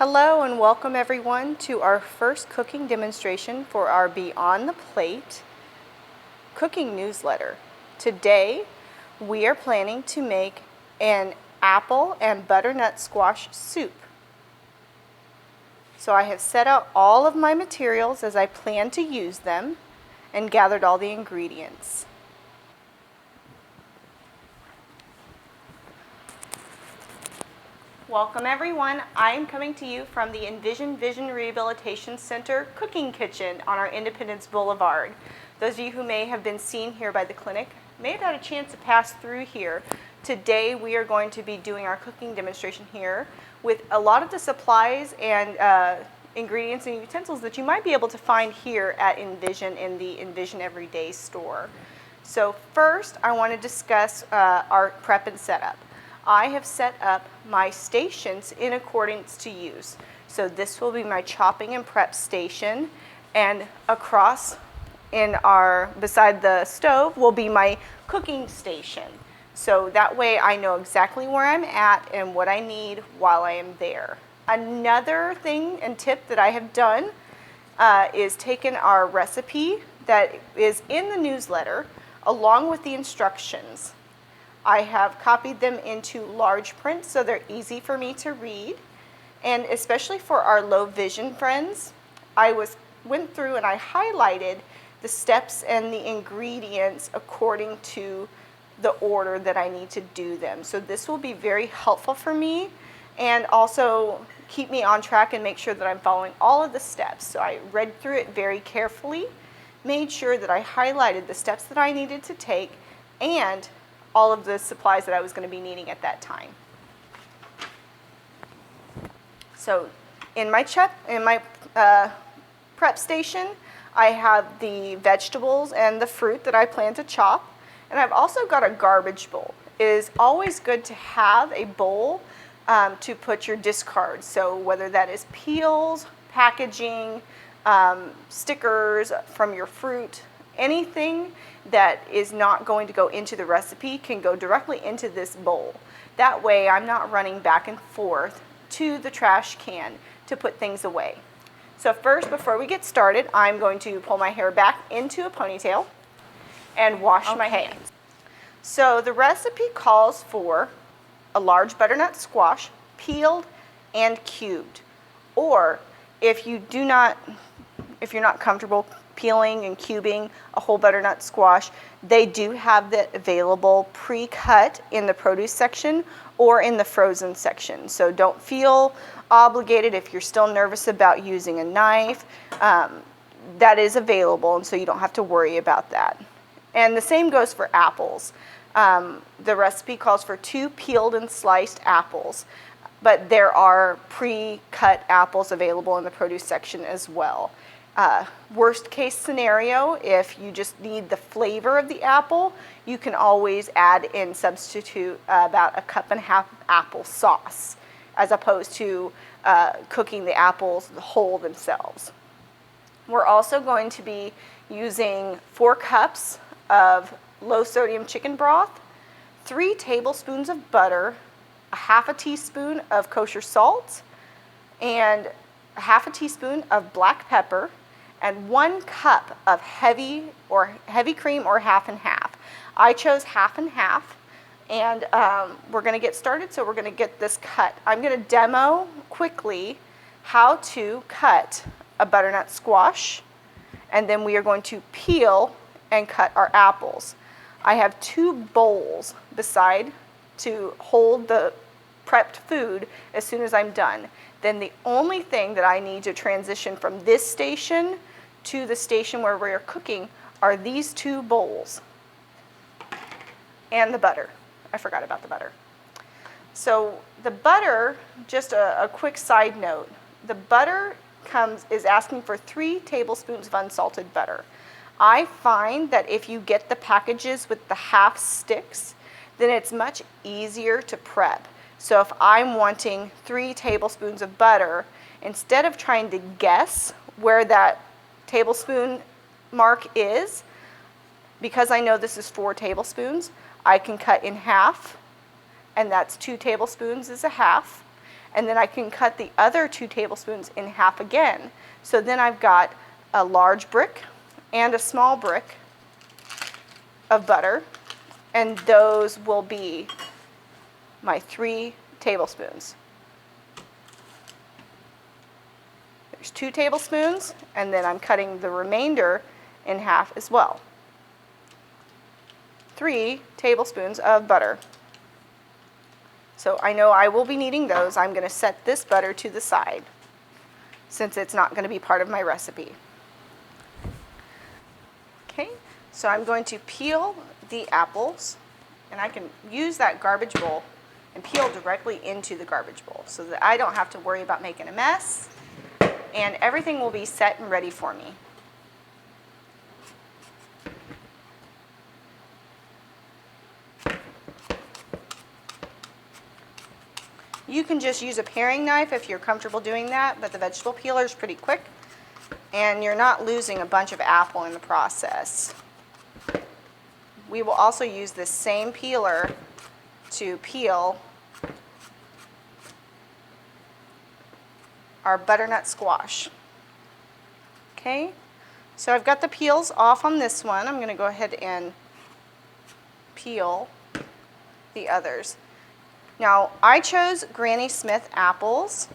Hello and welcome everyone to our first cooking demonstration for our Beyond the Plate cooking newsletter. Today we are planning to make an apple and butternut squash soup. So I have set out all of my materials as I plan to use them and gathered all the ingredients. Welcome everyone. I am coming to you from the Envision Vision Rehabilitation Center cooking kitchen on our Independence Boulevard. Those of you who may have been seen here by the clinic may have had a chance to pass through here. Today we are going to be doing our cooking demonstration here with a lot of the supplies and ingredients and utensils that you might be able to find here at Envision in the Envision Everyday store. So first I want to discuss our prep and setup. I have set up my stations in accordance to use. So this will be my chopping and prep station, and across beside the stove will be my cooking station. So that way I know exactly where I'm at and what I need while I am there. Another thing and tip that I have done is taken our recipe that is in the newsletter along with the instructions. I have copied them into large print so they're easy for me to read, and especially for our low vision friends, I went through and I highlighted the steps and the ingredients according to the order that I need to do them. So this will be very helpful for me and also keep me on track and make sure that I'm following all of the steps. So I read through it very carefully, made sure that I highlighted the steps that I needed to take and all of the supplies that I was going to be needing at that time. So in my prep station, I have the vegetables and the fruit that I plan to chop, and I've also got a garbage bowl. It is always good to have a bowl to put your discards, so whether that is peels, packaging, stickers from your fruit, anything that is not going to go into the recipe can go directly into this bowl. That way I'm not running back and forth to the trash can to put things away. So first, before we get started, I'm going to pull my hair back into a ponytail and wash my hands. So the recipe calls for a large butternut squash, peeled and cubed. Or if you're not comfortable peeling and cubing a whole butternut squash, they do have that available pre-cut in the produce section or in the frozen section. So don't feel obligated if you're still nervous about using a knife. That is available, and so you don't have to worry about that. And the same goes for apples. The recipe calls for 2 peeled and sliced apples, but there are pre-cut apples available in the produce section as well. Worst case scenario, if you just need the flavor of the apple, you can always add and substitute about 1.5 cups apple sauce as opposed to cooking the apples whole themselves. We're also going to be using 4 cups of low sodium chicken broth, 3 tablespoons of butter, 1/2 teaspoon of kosher salt, and 1/2 teaspoon of black pepper, and 1 cup of heavy cream or half and half. I chose half and half, and we're going to get started, so we're going to get this cut. I'm going to demo quickly how to cut a butternut squash, and then we are going to peel and cut our apples. I have 2 bowls beside to hold the prepped food as soon as I'm done. Then the only thing that I need to transition from this station to the station where we're cooking are these 2 bowls and the butter. I forgot about the butter. So the butter, just a quick side note, the butter is asking for 3 tablespoons of unsalted butter. I find that if you get the packages with the half sticks, then it's much easier to prep. So if I'm wanting 3 tablespoons of butter, instead of trying to guess where that tablespoon mark is, because I know this is 4 tablespoons, I can cut in half, and that's 2 tablespoons is a half. And then I can cut the other 2 tablespoons in half again. So then I've got a large brick and a small brick of butter, and those will be my 3 tablespoons. There's 2 tablespoons, and then I'm cutting the remainder in half as well. 3 tablespoons of butter. So I know I will be needing those. I'm going to set this butter to the side since it's not going to be part of my recipe. Okay, so I'm going to peel the apples, and I can use that garbage bowl and peel directly into the garbage bowl so that I don't have to worry about making a mess, and everything will be set and ready for me. You can just use a paring knife if you're comfortable doing that, but the vegetable peeler is pretty quick, and you're not losing a bunch of apple in the process. We will also use this same peeler to peel our butternut squash. Okay, so I've got the peels off on this one. I'm going to go ahead and peel the others. Now, I chose Granny Smith apples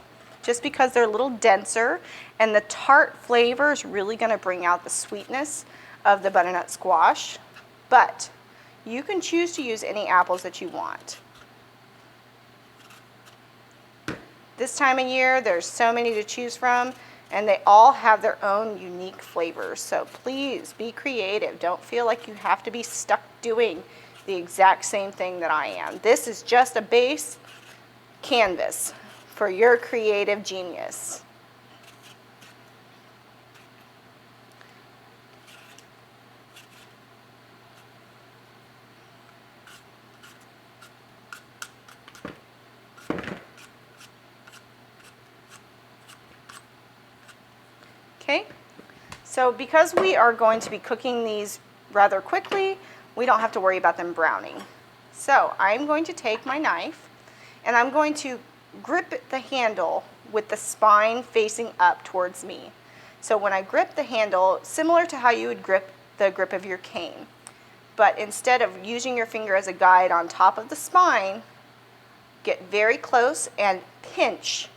just because they're a little denser, and the tart flavor is really going to bring out the sweetness of the butternut squash, but you can choose to use any apples that you want. This time of year, there's so many to choose from, and they all have their own unique flavors, so please be creative. Don't feel like you have to be stuck doing the exact same thing that I am. This is just a base canvas for your creative genius. Okay, so because we are going to be cooking these rather quickly, we don't have to worry about them browning. So I'm going to take my knife and I'm going to grip the handle with the spine facing up towards me. So when I grip the handle, similar to how you would grip the grip of your cane, but instead of using your finger as a guide on top of the spine, get very close and pinch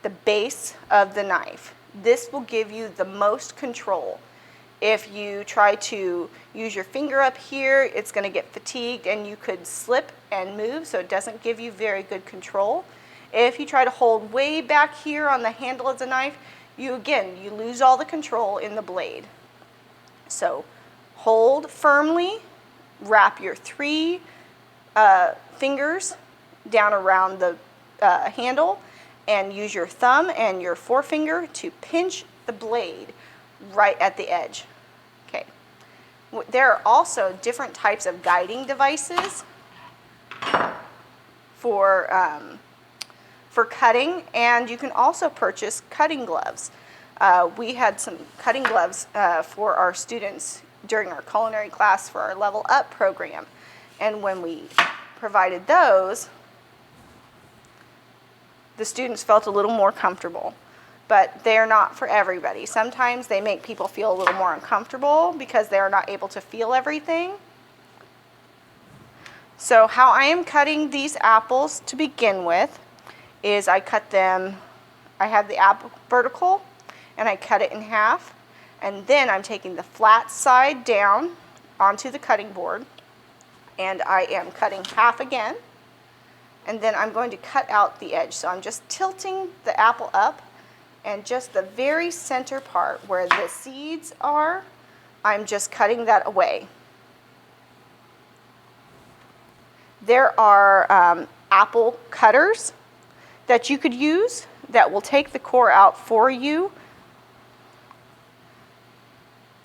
the base of the knife. This will give you the most control. If you try to use your finger up here, it's going to get fatigued and you could slip and move, so it doesn't give you very good control. If you try to hold way back here on the handle of the knife, you lose all the control in the blade. So hold firmly, wrap your 3 fingers down around the handle, and use your thumb and your forefinger to pinch the blade right at the edge. Okay. There are also different types of guiding devices for cutting, and you can also purchase cutting gloves. We had some cutting gloves for our students during our culinary class for our Level Up program, and when we provided those, the students felt a little more comfortable. But they're not for everybody. Sometimes they make people feel a little more uncomfortable because they're not able to feel everything. So how I am cutting these apples to begin with is I have the apple vertical and I cut it in half, and then I'm taking the flat side down onto the cutting board and I am cutting half again, and then I'm going to cut out the edge. So I'm just tilting the apple up, and just the very center part where the seeds are, I'm just cutting that away. There are apple cutters that you could use that will take the core out for you.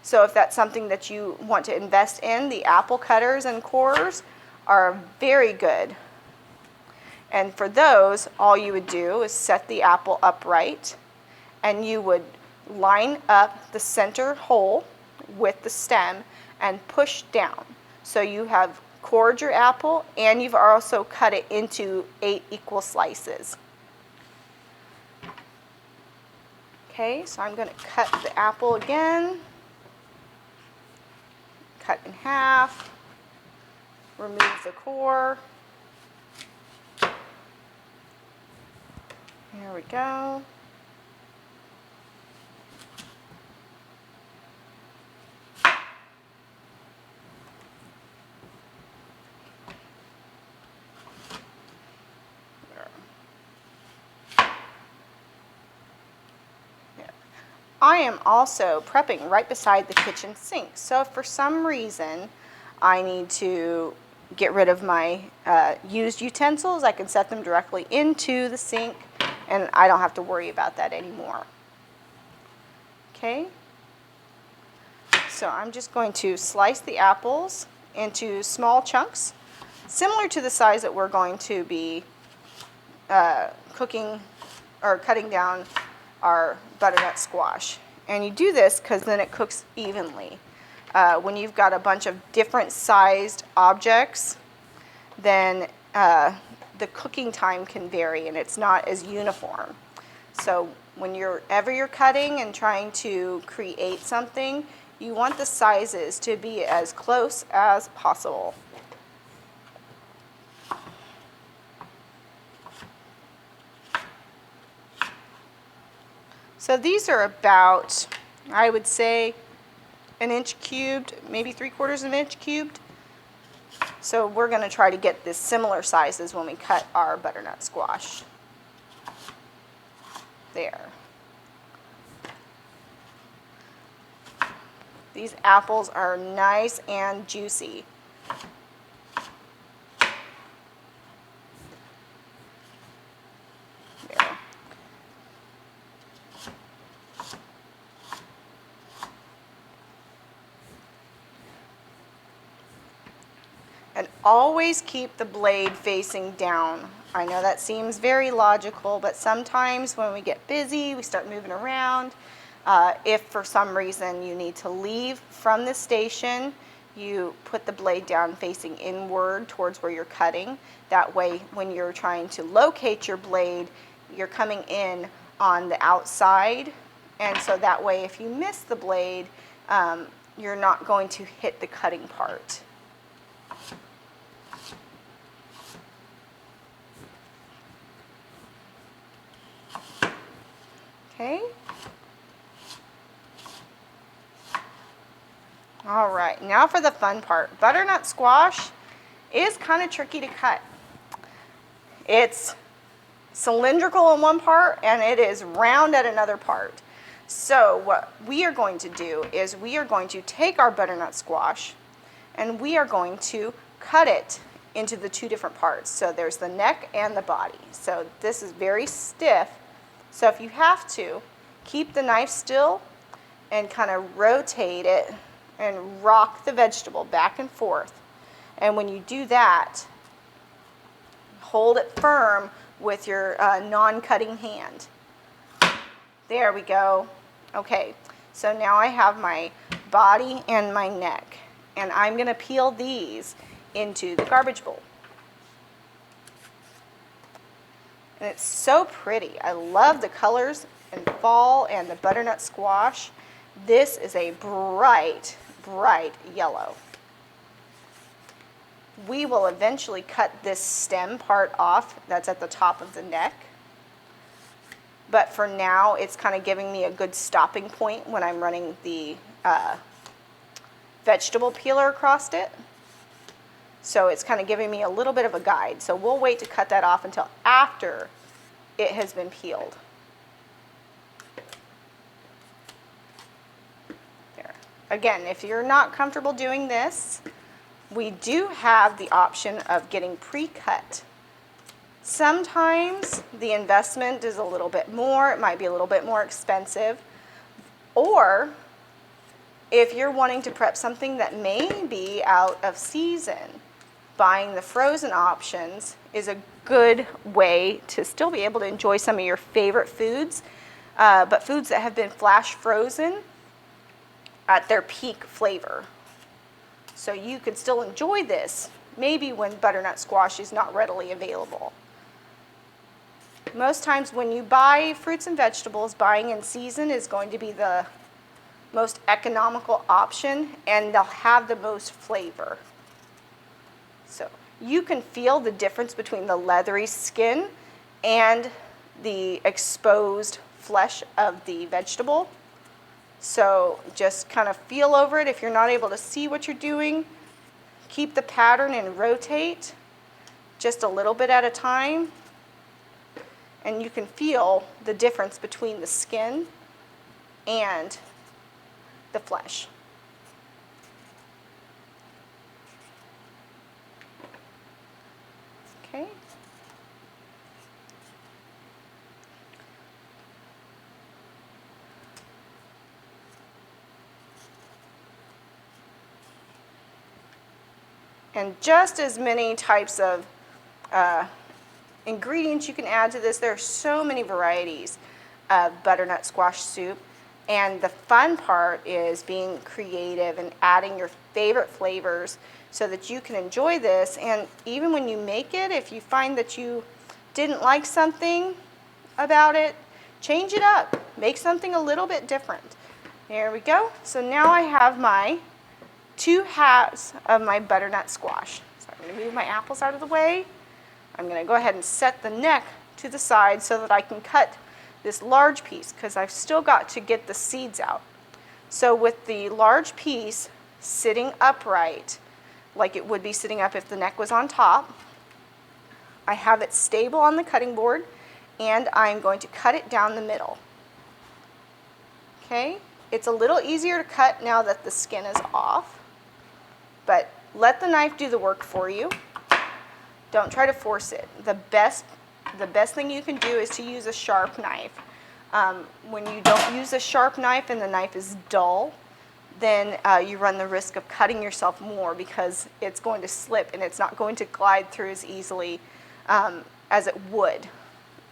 So if that's something that you want to invest in, the apple cutters and cores are very good. And for those, all you would do is set the apple upright, and you would line up the center hole with the stem and push down. So you have cored your apple and you've also cut it into 8 equal slices. Okay, so I'm going to cut the apple again. Cut in half. Remove the core. There we go. I am also prepping right beside the kitchen sink. So if for some reason I need to get rid of my used utensils, I can set them directly into the sink and I don't have to worry about that anymore. Okay, so I'm just going to slice the apples into small chunks, similar to the size that we're going to be cooking or cutting down our butternut squash. And you do this because then it cooks evenly. When you've got a bunch of different sized objects, then the cooking time can vary and it's not as uniform. So whenever you're cutting and trying to create something, you want the sizes to be as close as possible. So these are about, I would say, 1 inch cubed, maybe 3/4 of an inch cubed. So we're going to try to get this similar sizes when we cut our butternut squash. There. These apples are nice and juicy. There. And always keep the blade facing down. I know that seems very logical, but sometimes when we get busy, we start moving around. If for some reason you need to leave from the station, you put the blade down facing inward towards where you're cutting. That way, when you're trying to locate your blade, you're coming in on the outside. And so that way, if you miss the blade, you're not going to hit the cutting part. Okay. All right, now for the fun part. Butternut squash is kind of tricky to cut. It's cylindrical in one part and it is round at another part. So what we are going to do is we are going to take our butternut squash and we are going to cut it into the two different parts. So there's the neck and the body. So this is very stiff. So if you have to, keep the knife still and kind of rotate it and rock the vegetable back and forth. And when you do that, hold it firm with your non-cutting hand. There we go. Okay, so now I have my body and my neck, and I'm going to peel these into the garbage bowl. And it's so pretty. I love the colors in fall and the butternut squash. This is a bright, bright yellow. We will eventually cut this stem part off that's at the top of the neck. But for now, it's kind of giving me a good stopping point when I'm running the vegetable peeler across it. So it's kind of giving me a little bit of a guide. So we'll wait to cut that off until after it has been peeled. There. Again, if you're not comfortable doing this, we do have the option of getting pre-cut. Sometimes the investment is a little bit more, it might be a little bit more expensive, or if you're wanting to prep something that may be out of season, buying the frozen options is a good way to still be able to enjoy some of your favorite foods, but foods that have been flash frozen at their peak flavor. So you could still enjoy this maybe when butternut squash is not readily available. Most times when you buy fruits and vegetables, buying in season is going to be the most economical option, and they'll have the most flavor. So you can feel the difference between the leathery skin and the exposed flesh of the vegetable. So just kind of feel over it. If you're not able to see what you're doing, keep the pattern and rotate just a little bit at a time. And you can feel the difference between the skin and the flesh. Okay. And just as many types of ingredients you can add to this. There are so many varieties of butternut squash soup. And the fun part is being creative and adding your favorite flavors so that you can enjoy this. And even when you make it, if you find that you didn't like something about it, change it up. Make something a little bit different. There we go. So now I have my 2 halves of my butternut squash. So I'm going to move my apples out of the way. I'm going to go ahead and set the neck to the side so that I can cut this large piece because I've still got to get the seeds out. So with the large piece sitting upright, like it would be sitting up if the neck was on top, I have it stable on the cutting board, and I'm going to cut it down the middle. Okay? It's a little easier to cut now that the skin is off, but let the knife do the work for you. Don't try to force it. The best thing you can do is to use a sharp knife. When you don't use a sharp knife and the knife is dull, then you run the risk of cutting yourself more because it's going to slip and it's not going to glide through as easily as it would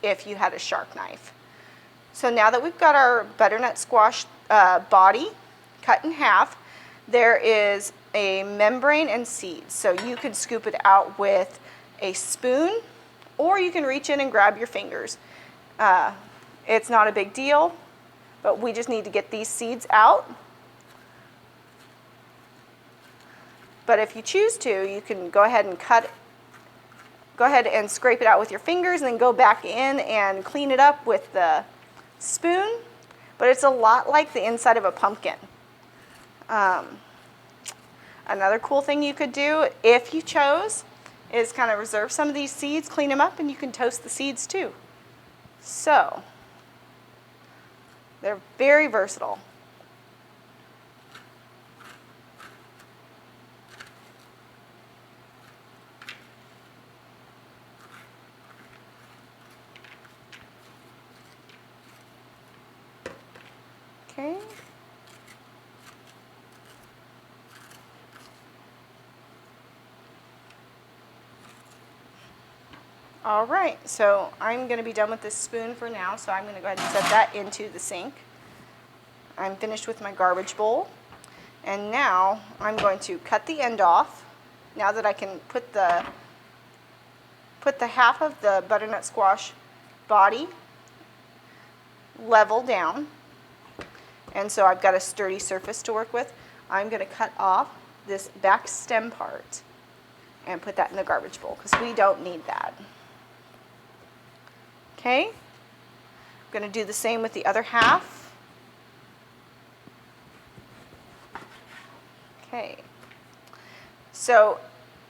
if you had a sharp knife. So now that we've got our butternut squash body cut in half, there is a membrane and seeds. So you can scoop it out with a spoon, or you can reach in and grab your fingers. It's not a big deal, but we just need to get these seeds out. But if you choose to, you can go ahead and scrape it out with your fingers and then go back in and clean it up with the spoon. But it's a lot like the inside of a pumpkin. Another cool thing you could do, if you chose, is kind of reserve some of these seeds, clean them up, and you can toast the seeds too. So, they're very versatile. Okay. All right, so I'm going to be done with this spoon for now, so I'm going to go ahead and set that into the sink. I'm finished with my garbage bowl, and now I'm going to cut the end off. Now that I can put the half of the butternut squash body level down, and so I've got a sturdy surface to work with, I'm going to cut off this back stem part and put that in the garbage bowl because we don't need that. Okay, I'm going to do the same with the other half. Okay, so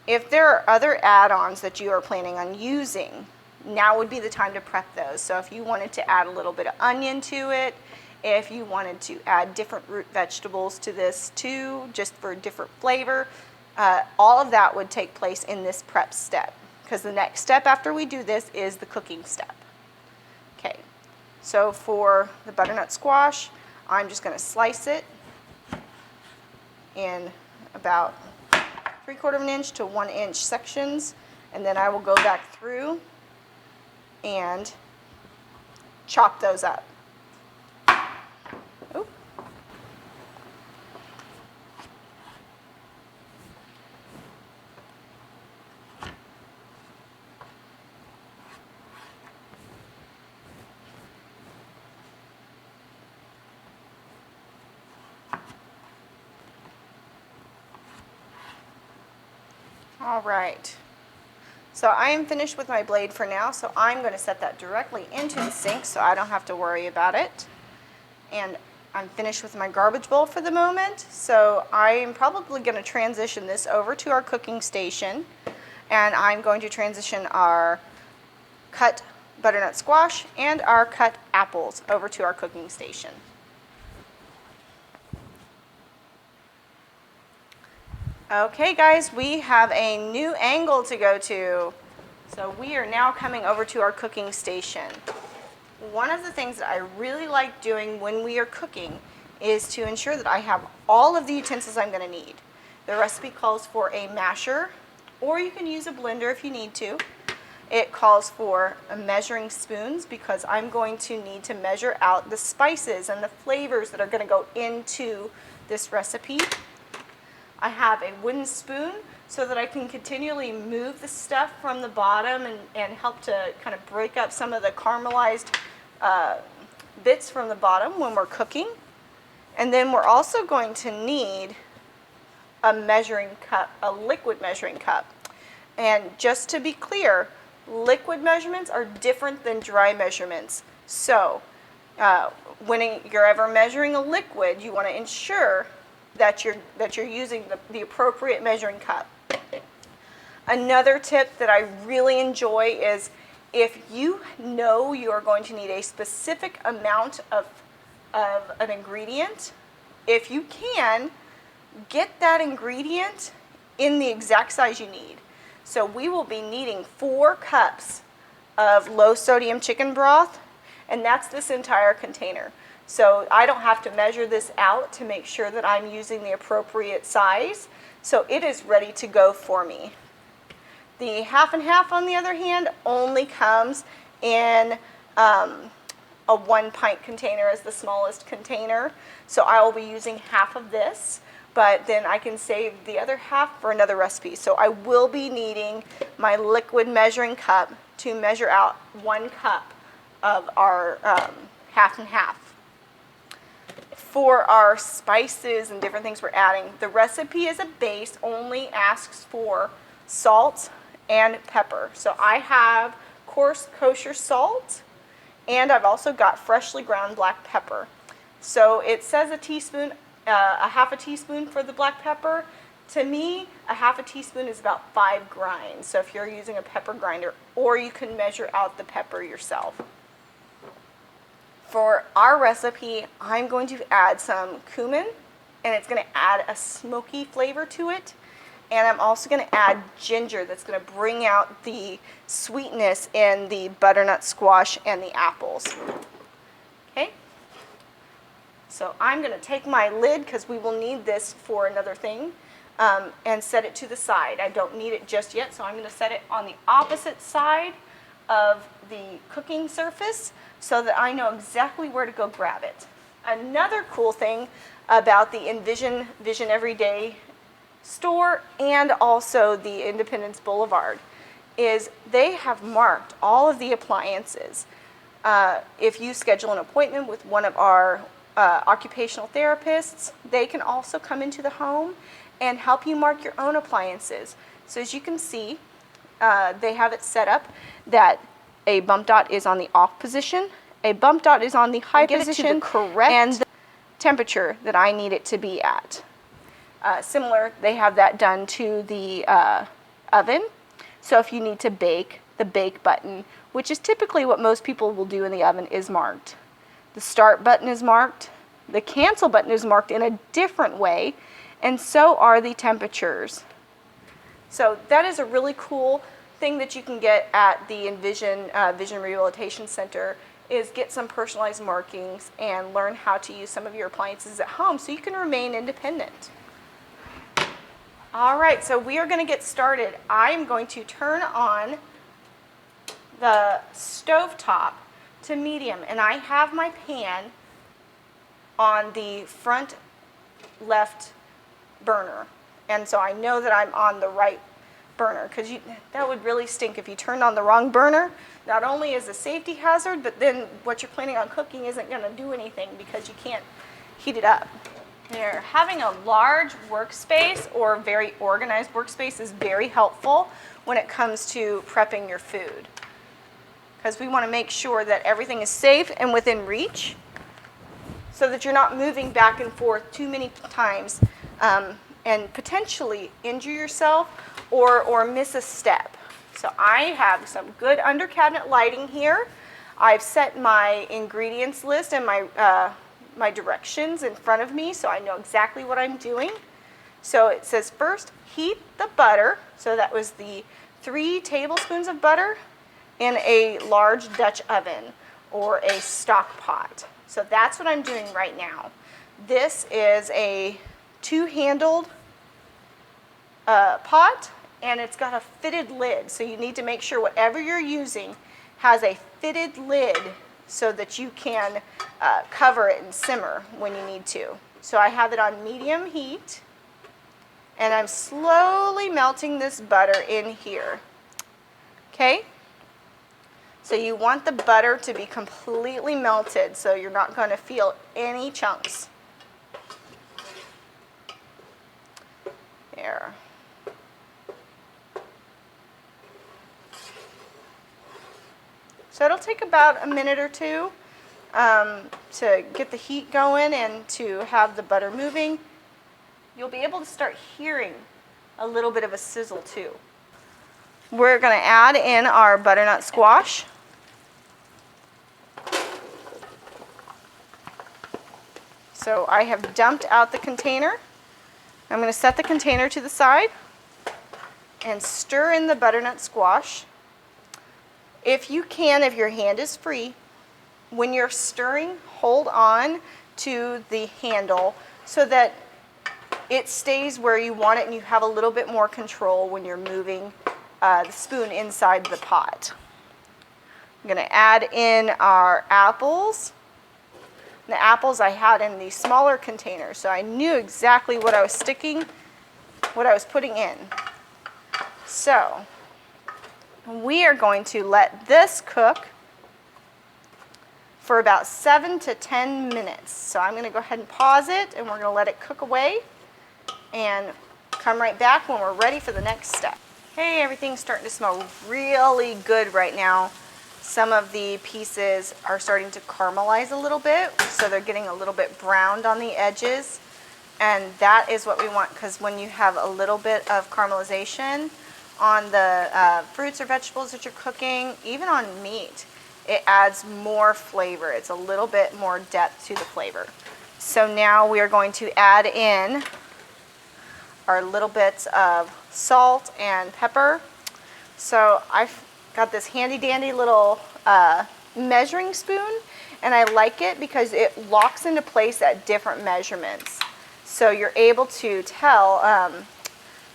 if there are other add-ons that you are planning on using, now would be the time to prep those. So if you wanted to add a little bit of onion to it, if you wanted to add different root vegetables to this too, just for different flavor, all of that would take place in this prep step because the next step after we do this is the cooking step. Okay, so for the butternut squash, I'm just going to slice it in about 3/4 of an inch to 1 inch sections, and then I will go back through and chop those up. Oop. All right. So I am finished with my blade for now, so I'm going to set that directly into the sink so I don't have to worry about it. And I'm finished with my garbage bowl for the moment, so I'm probably going to transition this over to our cooking station, and I'm going to transition our cut butternut squash and our cut apples over to our cooking station. Okay guys, we have a new angle to go to. So we are now coming over to our cooking station. One of the things that I really like doing when we are cooking is to ensure that I have all of the utensils I'm going to need. The recipe calls for a masher, or you can use a blender if you need to. It calls for measuring spoons because I'm going to need to measure out the spices and the flavors that are going to go into this recipe. I have a wooden spoon so that I can continually move the stuff from the bottom and help to kind of break up some of the caramelized bits from the bottom when we're cooking. And then we're also going to need a measuring cup, a liquid measuring cup. And just to be clear, liquid measurements are different than dry measurements. So when you're ever measuring a liquid, you want to ensure that you're using the appropriate measuring cup. Another tip that I really enjoy is if you know you are going to need a specific amount of an ingredient, if you can, get that ingredient in the exact size you need. So we will be needing 4 cups of low sodium chicken broth, and that's this entire container. So I don't have to measure this out to make sure that I'm using the appropriate size. So it is ready to go for me. The half and half, on the other hand, only comes in a 1 pint container as the smallest container. So I will be using half of this, but then I can save the other half for another recipe. So I will be needing my liquid measuring cup to measure out 1 cup of our half and half. For our spices and different things we're adding, the recipe as a base only asks for salt and pepper. So I have coarse kosher salt, and I've also got freshly ground black pepper. So it says a teaspoon, a half a teaspoon for the black pepper. To me, a half a teaspoon is about 5 grinds. So if you're using a pepper grinder, or you can measure out the pepper yourself. For our recipe, I'm going to add some cumin, and it's going to add a smoky flavor to it. And I'm also going to add ginger that's going to bring out the sweetness in the butternut squash and the apples. Okay? So I'm going to take my lid, because we will need this for another thing, and set it to the side. I don't need it just yet, so I'm going to set it on the opposite side of the cooking surface so that I know exactly where to go grab it. Another cool thing about the Envision Vision Everyday store and also the Independence Boulevard is they have marked all of the appliances. If you schedule an appointment with one of our occupational therapists, they can also come into the home and help you mark your own appliances. So as you can see, they have it set up that a bump dot is on the off position, a bump dot is on the high position, and the temperature that I need it to be at. Similar, they have that done to the oven. So if you need to bake, the bake button, which is typically what most people will do in the oven, is marked. The start button is marked. The cancel button is marked in a different way, and so are the temperatures. So that is a really cool thing that you can get at the Envision Vision Rehabilitation Center, is get some personalized markings and learn how to use some of your appliances at home so you can remain independent. All right, so we are going to get started. I'm going to turn on the stove top to medium, and I have my pan on the front left burner, and so I know that I'm on the right burner, because that would really stink if you turned on the wrong burner. Not only is a safety hazard, but then what you're planning on cooking isn't going to do anything because you can't heat it up. There, having a large workspace or very organized workspace is very helpful when it comes to prepping your food, because we want to make sure that everything is safe and within reach so that you're not moving back and forth too many times and potentially injure yourself or miss a step. So I have some good under cabinet lighting here. I've set my ingredients list and my directions in front of me so I know exactly what I'm doing. So it says first heat the butter. So that was the 3 tablespoons of butter in a large Dutch oven or a stock pot. So that's what I'm doing right now. This is a 2-handled pot, and it's got a fitted lid. So you need to make sure whatever you're using has a fitted lid so that you can cover it and simmer when you need to. So I have it on medium heat, and I'm slowly melting this butter in here. Okay? So you want the butter to be completely melted so you're not going to feel any chunks. There. So it'll take about a minute or two to get the heat going and to have the butter moving. You'll be able to start hearing a little bit of a sizzle too. We're going to add in our butternut squash. So I have dumped out the container. I'm going to set the container to the side and stir in the butternut squash. If you can, if your hand is free, when you're stirring, hold on to the handle so that it stays where you want it and you have a little bit more control when you're moving the spoon inside the pot. I'm going to add in our apples. The apples I had in the smaller container, so I knew exactly what I was putting in. So we are going to let this cook for about 7 to 10 minutes. So I'm going to go ahead and pause it, and we're going to let it cook away and come right back when we're ready for the next step. Hey, everything's starting to smell really good right now. Some of the pieces are starting to caramelize a little bit, so they're getting a little bit browned on the edges. And that is what we want, because when you have a little bit of caramelization on the fruits or vegetables that you're cooking, even on meat, it adds more flavor. It's a little bit more depth to the flavor. So now we are going to add in our little bits of salt and pepper. So I've got this handy dandy little measuring spoon, and I like it because it locks into place at different measurements. So you're able to tell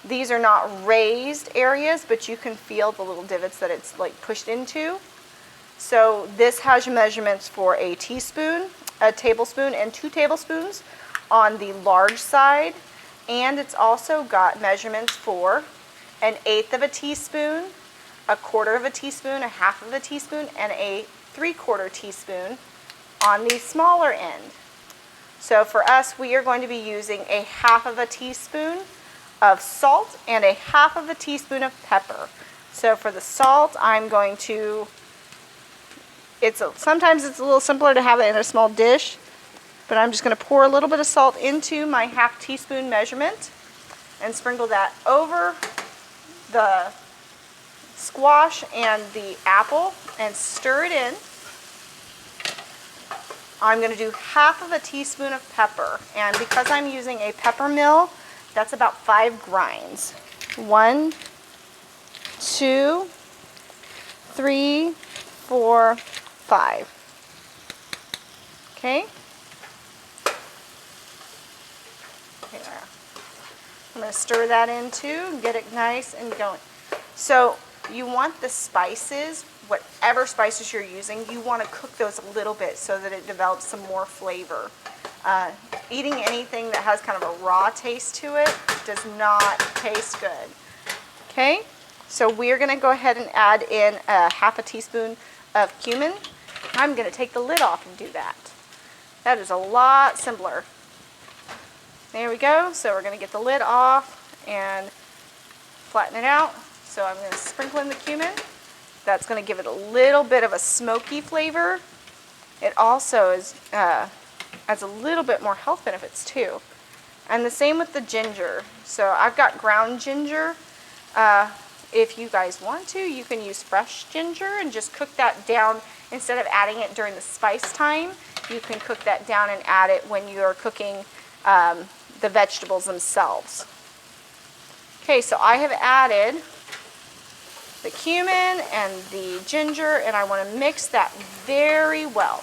these are not raised areas, but you can feel the little divots that it's like pushed into. So this has measurements for a teaspoon, a tablespoon, and 2 tablespoons on the large side. And it's also got measurements for 1/8 of a teaspoon, 1/4 of a teaspoon, 1/2 of a teaspoon, and a 3/4 teaspoon on the smaller end. So for us, we are going to be using 1/2 of a teaspoon of salt and 1/2 of a teaspoon of pepper. So for the salt, I'm going to, sometimes it's a little simpler to have it in a small dish, but I'm just going to pour a little bit of salt into my 1/2 teaspoon measurement and sprinkle that over the squash and the apple and stir it in. I'm going to do 1/2 of a teaspoon of pepper, and because I'm using a pepper mill, that's about 5 grinds. 1, 2, 3, 4, 5. Okay? There. I'm going to stir that in too, get it nice and going. So you want the spices, whatever spices you're using, you want to cook those a little bit so that it develops some more flavor. Eating anything that has kind of a raw taste to it does not taste good. Okay, so we're going to go ahead and add in 1/2 teaspoon of cumin. I'm going to take the lid off and do that. That is a lot simpler. There we go. So we're going to get the lid off and flatten it out. So I'm going to sprinkle in the cumin. That's going to give it a little bit of a smoky flavor. It also adds a little bit more health benefits too. And the same with the ginger. So I've got ground ginger. If you guys want to, you can use fresh ginger and just cook that down. Instead of adding it during the spice time, you can cook that down and add it when you're cooking the vegetables themselves. Okay, so I have added the cumin and the ginger, and I want to mix that very well.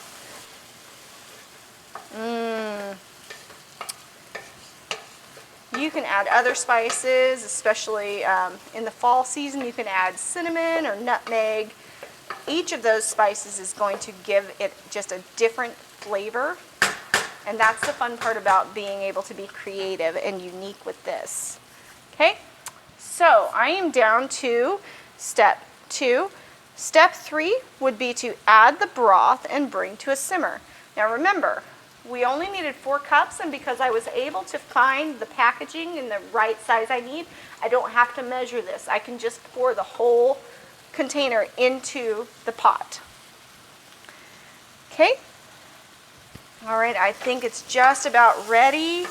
You can add other spices, especially in the fall season. You can add cinnamon or nutmeg. Each of those spices is going to give it just a different flavor. And that's the fun part about being able to be creative and unique with this. Okay, so I am down to step 2. Step 3 would be to add the broth and bring to a simmer. Now remember, we only needed 4 cups, and because I was able to find the packaging in the right size I need, I don't have to measure this. I can just pour the whole container into the pot. Okay. All right, I think it's just about ready.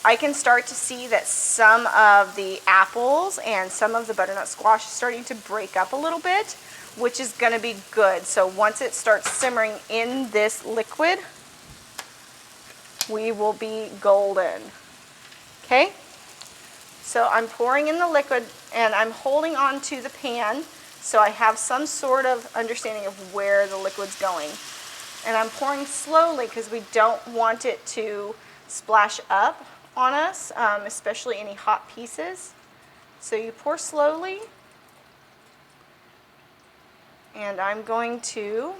I can start to see that some of the apples and some of the butternut squash is starting to break up a little bit, which is going to be good. So once it starts simmering in this liquid, we will be golden. Okay? So I'm pouring in the liquid and I'm holding on to the pan so I have some sort of understanding of where the liquid's going. And I'm pouring slowly because we don't want it to splash up on us, especially any hot pieces. So you pour slowly. And I'm going to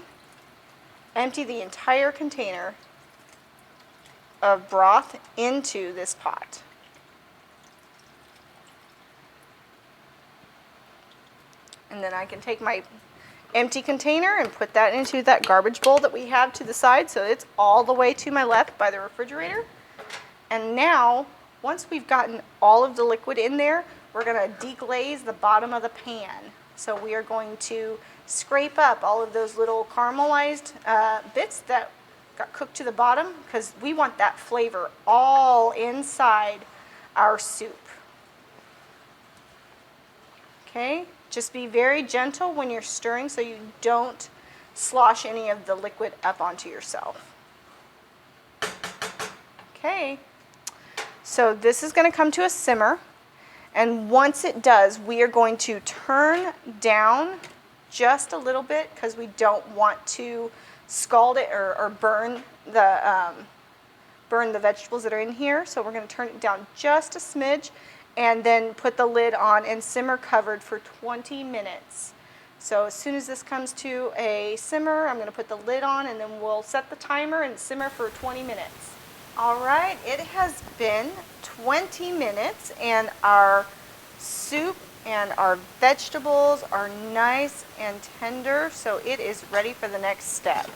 empty the entire container of broth into this pot. And then I can take my empty container and put that into that garbage bowl that we have to the side, so it's all the way to my left by the refrigerator. And now, once we've gotten all of the liquid in there, we're going to deglaze the bottom of the pan. So we are going to scrape up all of those little caramelized bits that got cooked to the bottom, because we want that flavor all inside our soup. Okay, just be very gentle when you're stirring so you don't slosh any of the liquid up onto yourself. Okay, so this is going to come to a simmer, and once it does, we are going to turn down just a little bit because we don't want to scald it or burn the vegetables that are in here. So we're going to turn it down just a smidge and then put the lid on and simmer covered for 20 minutes. So as soon as this comes to a simmer, I'm going to put the lid on and then we'll set the timer and simmer for 20 minutes. All right, it has been 20 minutes and our soup and our vegetables are nice and tender, so it is ready for the next step.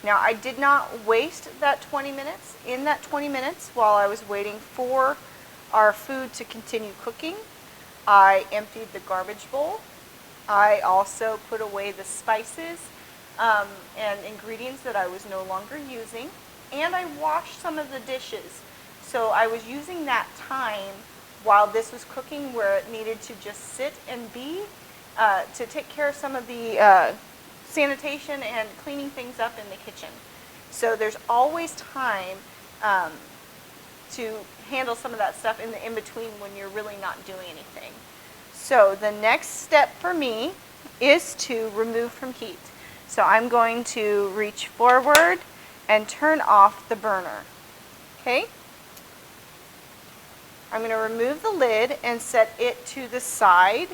Now, I did not waste that 20 minutes. In that 20 minutes, while I was waiting for our food to continue cooking, I emptied the garbage bowl. I also put away the spices and ingredients that I was no longer using, and I washed some of the dishes. So I was using that time while this was cooking where it needed to just sit and be to take care of some of the sanitation and cleaning things up in the kitchen. So there's always time to handle some of that stuff in the in-between when you're really not doing anything. So the next step for me is to remove from heat. So I'm going to reach forward and turn off the burner. Okay? I'm going to remove the lid and set it to the side.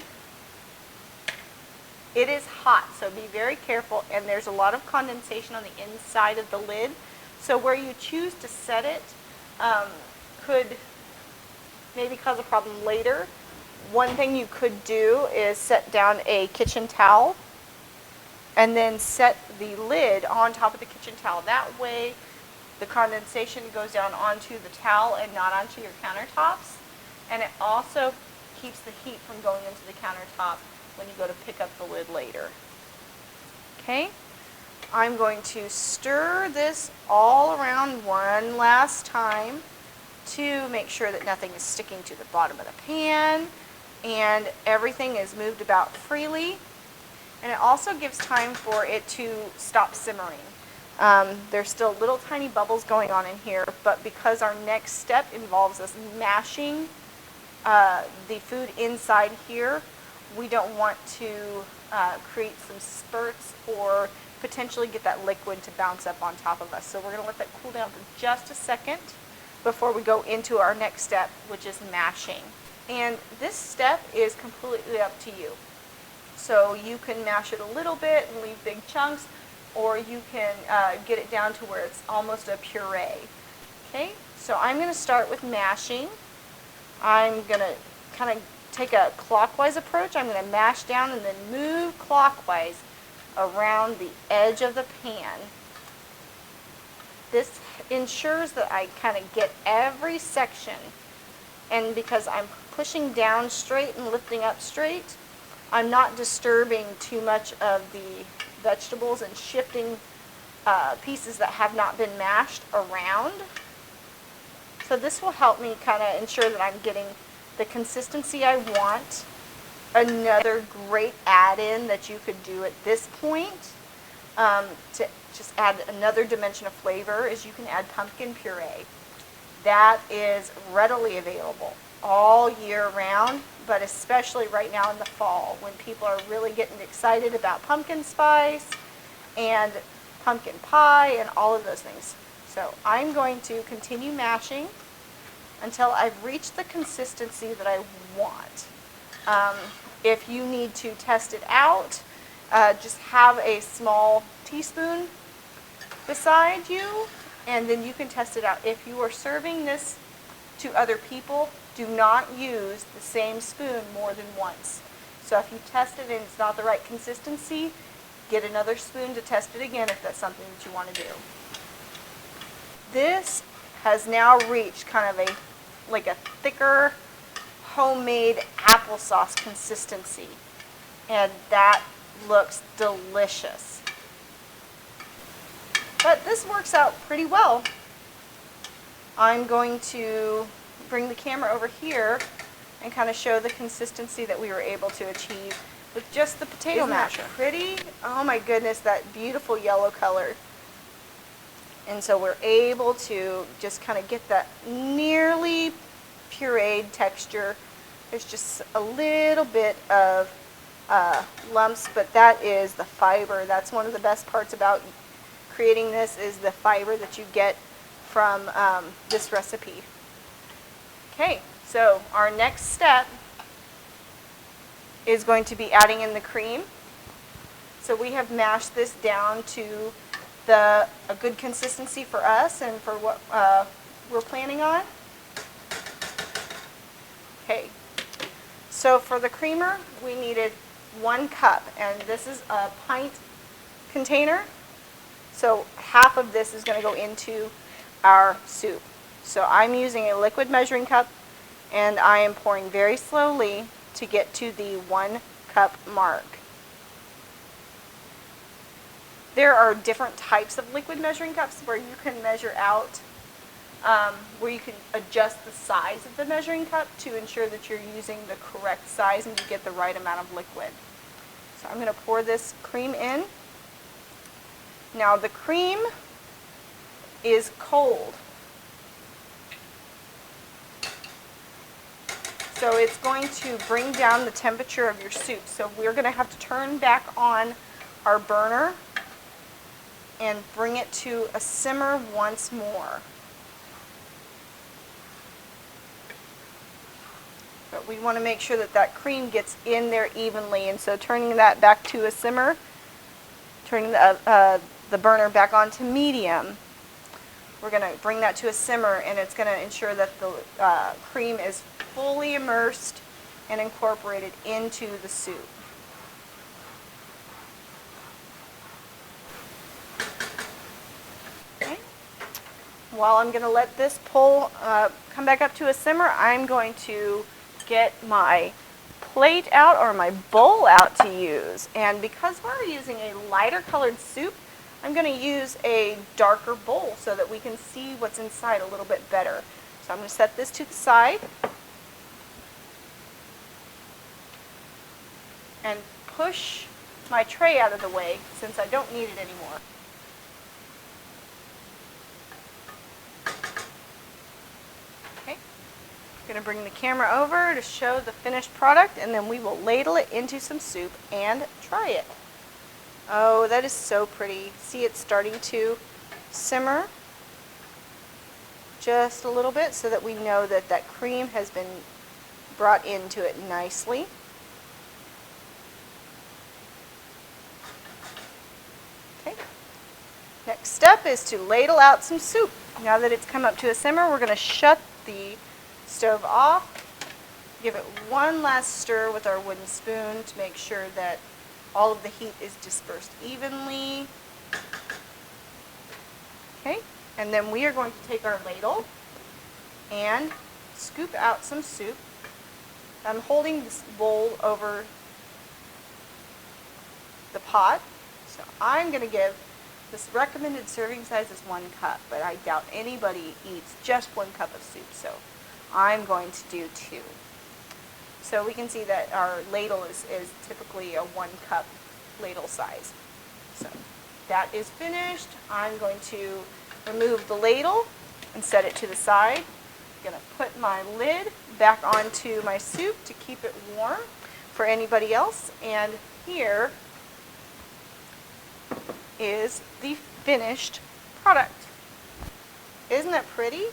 It is hot, so be very careful, and there's a lot of condensation on the inside of the lid. So where you choose to set it could maybe cause a problem later. One thing you could do is set down a kitchen towel and then set the lid on top of the kitchen towel. That way The condensation goes down onto the towel and not onto your countertops. And it also keeps the heat from going into the countertop when you go to pick up the lid later. Okay, I'm going to stir this all around one last time to make sure that nothing is sticking to the bottom of the pan and everything is moved about freely. And it also gives time for it to stop simmering. There's still little tiny bubbles going on in here, but because our next step involves us mashing the food inside here, we don't want to create some spurts or potentially get that liquid to bounce up on top of us. So we're going to let that cool down for just a second before we go into our next step, which is mashing. And this step is completely up to you. So you can mash it a little bit and leave big chunks, or you can get it down to where it's almost a puree. Okay, so I'm going to start with mashing. I'm going to kind of take a clockwise approach. I'm going to mash down and then move clockwise around the edge of the pan. This ensures that I kind of get every section, and because I'm pushing down straight and lifting up straight, I'm not disturbing too much of the vegetables and shifting pieces that have not been mashed around. So this will help me kind of ensure that I'm getting the consistency I want. Another great add-in that you could do at this point to just add another dimension of flavor is you can add pumpkin puree. That is readily available all year round, but especially right now in the fall when people are really getting excited about pumpkin spice and pumpkin pie and all of those things. So I'm going to continue mashing until I've reached the consistency that I want. If you need to test it out, just have a small teaspoon beside you, and then you can test it out. If you are serving this to other people, do not use the same spoon more than once. So if you test it and it's not the right consistency, get another spoon to test it again if that's something that you want to do. This has now reached kind of like a thicker homemade applesauce consistency, and that looks delicious. But this works out pretty well. I'm going to bring the camera over here and kind of show the consistency that we were able to achieve with just the potato masher. Pretty? Oh my goodness, that beautiful yellow color. And so we're able to just kind of get that nearly pureed texture. There's just a little bit of lumps, but that is the fiber. That's one of the best parts about creating this, is the fiber that you get from this recipe. Okay, so our next step is going to be adding in the cream. So we have mashed this down to a good consistency for us and for what we're planning on. Okay, so for the creamer, we needed 1 cup, and this is a pint container. So half of this is going to go into our soup. So I'm using a liquid measuring cup, and I am pouring very slowly to get to the 1 cup mark. There are different types of liquid measuring cups where you can measure out, where you can adjust the size of the measuring cup to ensure that you're using the correct size and you get the right amount of liquid. So I'm going to pour this cream in. Now the cream is cold, so it's going to bring down the temperature of your soup. So we're going to have to turn back on our burner and bring it to a simmer once more. But we want to make sure that that cream gets in there evenly, and so turning that back to a simmer, turning the burner back on to medium, we're going to bring that to a simmer, and it's going to ensure that the cream is fully immersed and incorporated into the soup. Okay. while I'm going to let this come back up to a simmer, I'm going to get my plate out or my bowl out to use. And because we're using a lighter colored soup, I'm going to use a darker bowl so that we can see what's inside a little bit better. So I'm going to set this to the side and push my tray out of the way since I don't need it anymore. Okay, I'm going to bring the camera over to show the finished product, and then we will ladle it into some soup and try it. Oh, that is so pretty. See, it's starting to simmer just a little bit so that we know that that cream has been brought into it nicely. Okay. Next step is to ladle out some soup. Now that it's come up to a simmer, we're going to shut the stove off, give it one last stir with our wooden spoon to make sure that all of the heat is dispersed evenly. Okay, and then we are going to take our ladle and scoop out some soup. I'm holding this bowl over the pot, so I'm going to give this recommended serving size is 1 cup, but I doubt anybody eats just 1 cup of soup, so I'm going to do 2. So we can see that our ladle is typically a 1 cup ladle size. So that is finished. I'm going to remove the ladle and set it to the side. I'm going to put my lid back onto my soup to keep it warm for anybody else. And here is the finished product. Isn't that pretty?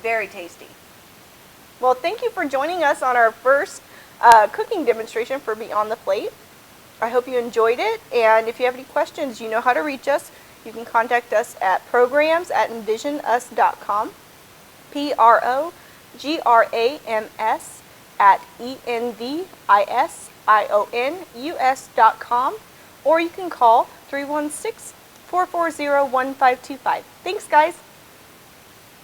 Very tasty. Well, thank you for joining us on our first cooking demonstration for Beyond the Plate. I hope you enjoyed it, and if you have any questions, you know how to reach us. You can contact us at programs@envisionus.com, programs@envisionus.com, or you can call 316-440-1525. Thanks, guys.